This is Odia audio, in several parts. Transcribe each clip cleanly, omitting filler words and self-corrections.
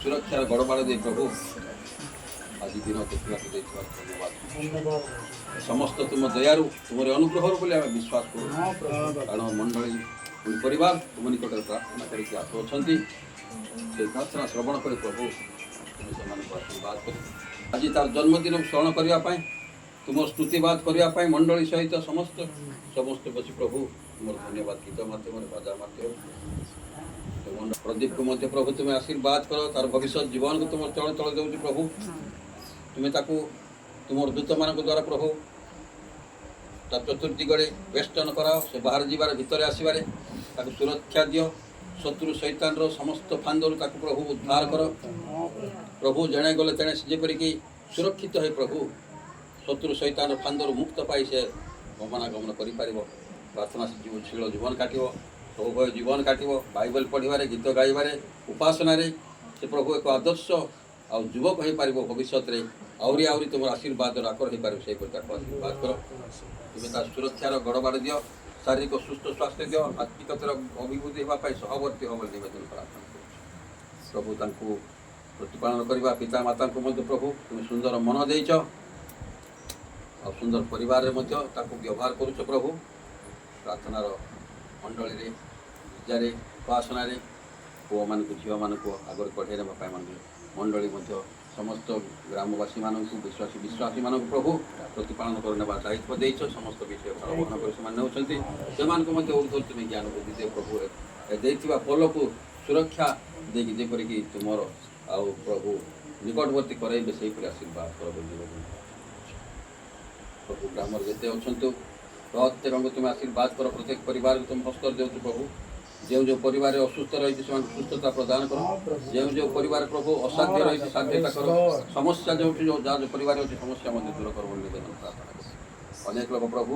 ସୁରକ୍ଷାର ଗଡ଼ବାଡ଼ ଦେଇ ପ୍ରଭୁ ଆଜି ଦିନ ଦେଖିବାକୁ ଦେଇଥିବାର ଧନ୍ୟବାଦ। ସମସ୍ତ ତୁମ ଦୟାରୁ ତୁମର ଅନୁଗ୍ରହରୁ ବୋଲି ଆମେ ବିଶ୍ୱାସ କରୁ, କାରଣ ମଣ୍ଡଳୀ ପୁଣି ପରିବାର ତୁମ ନିକଟରେ ପ୍ରାର୍ଥନା କରିକି ଆସୁଅଛନ୍ତି। ସେ ପ୍ରାର୍ଥନା ଶ୍ରବଣ କରି ପ୍ରଭୁ ତୁମେ ସେମାନଙ୍କୁ ଆଶୀର୍ବାଦ କରି ଆଜି ତାର ଜନ୍ମଦିନକୁ ସ୍ମରଣ କରିବା ପାଇଁ, ତୁମର ସ୍ତୁତିବାଦ କରିବା ପାଇଁ ମଣ୍ଡଳୀ ସହିତ ସମସ୍ତେ ବସି ପ୍ରଭୁ ତୁମର ଧନ୍ୟବାଦ ଗୀତ ମାଧ୍ୟମରେ ବାଜା ମାଧ୍ୟମରେ ପ୍ରଦୀପକୁ ମଧ୍ୟ ପ୍ରଭୁ ତୁମେ ଆଶୀର୍ବାଦ କର। ତାର ଭବିଷ୍ୟତ ଜୀବନକୁ ତୁମର ଚଳ ଦେଉଛି ପ୍ରଭୁ। ତୁମେ ତାକୁ ତୁମର ଦୂତମାନଙ୍କ ଦ୍ୱାରା ପ୍ରଭୁ ତା ଚତୁର୍ଦିଗରେ ବେଷ୍ଟନ କରାଅ। ସେ ବାହାରେ ଯିବାରେ ଭିତରେ ଆସିବାରେ ତାକୁ ସୁରକ୍ଷା ଦିଅ। ଶତ୍ରୁ ଶୈତାନର ସମସ୍ତ ଫାନ୍ଦରୁ ତାକୁ ପ୍ରଭୁ ଉଦ୍ଧାର କର। ପ୍ରଭୁ ଜଣେ ଗଲେ ତେଣେ ସେ ଯେପରିକି ସୁରକ୍ଷିତ ହୋଇ ପ୍ରଭୁ ଶତ୍ରୁ ଶୈତାନର ଫାନ୍ଦରୁ ମୁକ୍ତ ପାଇ ସେ ଗମନାଗମନ କରିପାରିବ। ପ୍ରାର୍ଥନା ଶୀଳ ଜୀବନ କାଟିବ, ପ୍ରଭୁ ଭୟ ଜୀବନ କାଟିବ। ବାଇବେଲ ପଢ଼ିବାରେ, ଗୀତ ଗାଇବାରେ, ଉପାସନାରେ ସେ ପ୍ରଭୁ ଏକ ଆଦର୍ଶ ଆଉ ଯୁବକ ହୋଇପାରିବ। ଭବିଷ୍ୟତରେ ଆହୁରି ତୁମର ଆଶୀର୍ବାଦର ଆକର ହୋଇପାରିବ। ସେହିପରି ତାକୁ ଆଶୀର୍ବାଦ କର। ତୁମେ ତା ସୁରକ୍ଷାର ଗଡ଼ବାଡ଼ ଦିଅ, ଶାରୀରିକ ସୁସ୍ଥ ସ୍ୱାସ୍ଥ୍ୟ ଦିଅ, ଆତ୍ମିକତାର ଅଭିବୃଦ୍ଧି ହେବା ପାଇଁ ସହବର୍ତ୍ତୀ ହେବ ବୋଲି ନିବେଦନ ପ୍ରାର୍ଥନା କରୁଛୁ। ପ୍ରଭୁ ତାଙ୍କୁ ପ୍ରତିପାଳନ କରିବା ପିତା ମାତାଙ୍କୁ ମଧ୍ୟ ପ୍ରଭୁ ତୁମେ ସୁନ୍ଦର ମନ ଦେଇଛ ଆଉ ସୁନ୍ଦର ପରିବାରରେ ମଧ୍ୟ ତାକୁ ବ୍ୟବହାର କରୁଛ ପ୍ରଭୁ। ପ୍ରାର୍ଥନାର ମଣ୍ଡଳୀରେ, ପୂଜାରେ, ଉପାସନାରେ ପୁଅମାନଙ୍କୁ ଝିଅମାନଙ୍କୁ ଆଗରେ କଢ଼େଇ ନେବା ପାଇଁ ମଣ୍ଡଳୀ ମଧ୍ୟ ସମସ୍ତ ଗ୍ରାମବାସୀମାନଙ୍କୁ ବିଶ୍ୱାସୀମାନଙ୍କୁ ପ୍ରଭୁ ପ୍ରତିପାଳନ କରି ନେବା ଦାୟିତ୍ୱ ଦେଇଛ। ସମସ୍ତ ବିଷୟ ଭାଳବହନ କରି ସେମାନେ ନେଉଛନ୍ତି। ସେମାନଙ୍କୁ ମଧ୍ୟ ଉର୍ଦ୍ଧ୍ୱ ତୁମେ ଜ୍ଞାନ ବୁଦ୍ଧି ଦେ ପ୍ରଭୁ। ଦେଇଥିବା ପୋଲକୁ ସୁରକ୍ଷା ଦେଇକି ଯେପରିକି ତୁମର ଆଉ ପ୍ରଭୁ ନିକଟବର୍ତ୍ତୀ କରାଇବେ ସେହିପରି ଆଶୀର୍ବାଦ କର ବୋଲି ପ୍ରଭୁ। ଗ୍ରାମରେ ଯେତେ ଅଛନ୍ତି ପ୍ରତ୍ୟେକଙ୍କୁ ତୁମେ ଆଶୀର୍ବାଦ କର। ପ୍ରତ୍ୟେକ ପରିବାରକୁ ତୁମେ ହସ୍ତରେ ଦେଉଛୁ ପ୍ରଭୁ। ଯେଉଁ ପରିବାରରେ ଅସୁସ୍ଥ ରହିଛି ସେମାନଙ୍କୁ ସୁସ୍ଥତା ପ୍ରଦାନ କର। ଯେଉଁ ପରିବାର ପ୍ରଭୁ ଅସାଧ୍ୟ ରହିଛି ସାଧ୍ୟତା କର। ସମସ୍ୟା ଯେଉଁଠି ଯାହା ପରିବାର ଅଛି ସମସ୍ୟା ମଧ୍ୟ ଦୂର କର ବୋଲି ନିବେଦନ ପ୍ରାର୍ଥନା କର। ଅନେକ ଲୋକ ପ୍ରଭୁ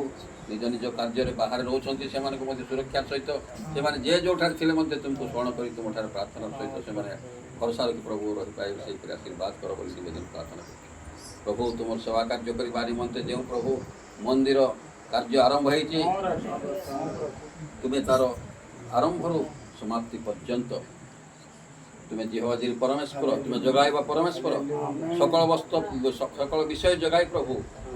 ନିଜ କାର୍ଯ୍ୟରେ ବାହାରେ ରହୁଛନ୍ତି, ସେମାନଙ୍କୁ ମଧ୍ୟ ସୁରକ୍ଷା ସହିତ ସେମାନେ ଯେଉଁଠାରେ ଥିଲେ ମଧ୍ୟ ତୁମକୁ ସ୍ମରଣ କରି ତୁମଠାରେ ପ୍ରାର୍ଥନାର ସହିତ ସେମାନେ ଭରସା ରଖି ପ୍ରଭୁ ରହିପାରିବେ ସେହିପରି ଆଶୀର୍ବାଦ କର ବୋଲି ନିବେଦନ ପ୍ରାର୍ଥନା କରୁଛୁ। ପ୍ରଭୁ ତୁମର ସେବା କାର୍ଯ୍ୟ କରିବା ନିମନ୍ତେ ଯେଉଁ ପ୍ରଭୁ ମନ୍ଦିର କାର୍ଯ୍ୟ ଆରମ୍ଭ ହେଇଛି, ତୁମେ ତାର ଆରମ୍ଭରୁ ସମାପ୍ତି ପର୍ଯ୍ୟନ୍ତ ତୁମେ ଜିହ୍ୱାଜିରି ପରମେଶ୍ୱର, ତୁମେ ଯୋଗାଇବା ପରମେଶ୍ୱର। ସକଳ ବିଷୟ ଯୋଗାଇ ପ୍ରଭୁ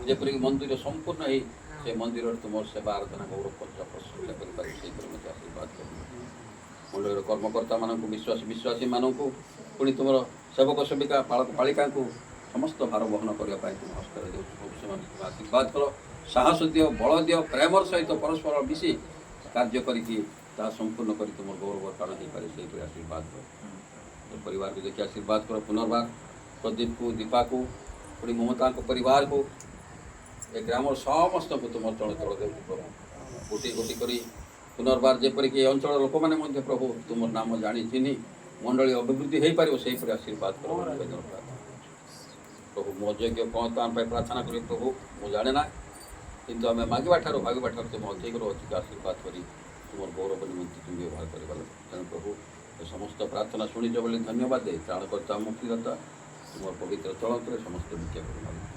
ଯେପରିକି ମନ୍ଦିର ସମ୍ପୂର୍ଣ୍ଣ ହେଇ ସେ ମନ୍ଦିରରେ ତୁମର ସେବା ଆରାଧନା ଗୌରବ ପ୍ରଶଂସା କରିପାରିବେ ସେହିପରି ମଧ୍ୟ ଆଶୀର୍ବାଦ କରିବ। ମଣ୍ଡଳୀର କର୍ମକର୍ତ୍ତାମାନଙ୍କୁ, ବିଶ୍ୱାସୀମାନଙ୍କୁ, ପୁଣି ତୁମର ସେବକ ସେବିକା, ପାଳକ ପାଳିକାଙ୍କୁ ସମସ୍ତ ଭାର ବହନ କରିବା ପାଇଁ ତୁମ ହସ୍ତରେ ଦେଉଛୁ ପ୍ରଭୁ। ସେମାନଙ୍କୁ ଆଶୀର୍ବାଦ କର, ସାହସ ଦିଅ, ବଳ ଦିଅ, ପ୍ରେମର ସହିତ ପରସ୍ପର ମିଶି କାର୍ଯ୍ୟ କରିକି ତାହା ସମ୍ପୂର୍ଣ୍ଣ କରି ତୁମର ଗୌରବ କାରଣ ହେଇପାରେ ସେହିପରି ଆଶୀର୍ବାଦ କର। ପରିବାରକୁ ଦେଖି ଆଶୀର୍ବାଦ କର। ପୁନର୍ବାର ପ୍ରଦୀପକୁ, ଦୀପାକୁ, ପୁଣି ମମତାଙ୍କ ପରିବାରକୁ, ଏ ଗ୍ରାମର ସମସ୍ତଙ୍କୁ ତୁମର ଚଳଚଳ ଦେଉଛି ପ୍ରଭୁ। ଗୋଟି କରି ପୁନର୍ବାର ଯେପରିକି ଏ ଅଞ୍ଚଳର ଲୋକମାନେ ମଧ୍ୟ ପ୍ରଭୁ ତୁମର ନାମ ଜାଣି ଚିହ୍ନି ମଣ୍ଡଳୀ ଅଭିବୃଦ୍ଧି ହୋଇପାରିବ ସେହିପରି ଆଶୀର୍ବାଦ କର ନିବେଦନ ପ୍ରାର୍ଥନା ପ୍ରଭୁ। ମୋ ଯୋଗ୍ୟ କ'ଣ ତା ପାଇଁ ପ୍ରାର୍ଥନା କରି ପ୍ରଭୁ ମୁଁ ଜାଣେ ନା, କିନ୍ତୁ ଆମେ ମାଗିବାଠାରୁ ତୁମେ ଅଧିକରୁ ଅଧିକ ଆଶୀର୍ବାଦ କରି ତୁମର ଗୌରବ ନିମନ୍ତେ ତୁମେ ବ୍ୟବହାର କରିପାରିବ। ତେଣୁ ପ୍ରଭୁ ଏ ସମସ୍ତ ପ୍ରାର୍ଥନା ଶୁଣିଛ ବୋଲି ଧନ୍ୟବାଦ ଦେଇ ତ୍ରାଣକର୍ତ୍ତା ମୁକ୍ତିଦାତା ତୁମର ପବିତ୍ର ଚଳନ୍ତରେ ସମସ୍ତେ ଭିକ୍ଷା କରିପାରିବେ।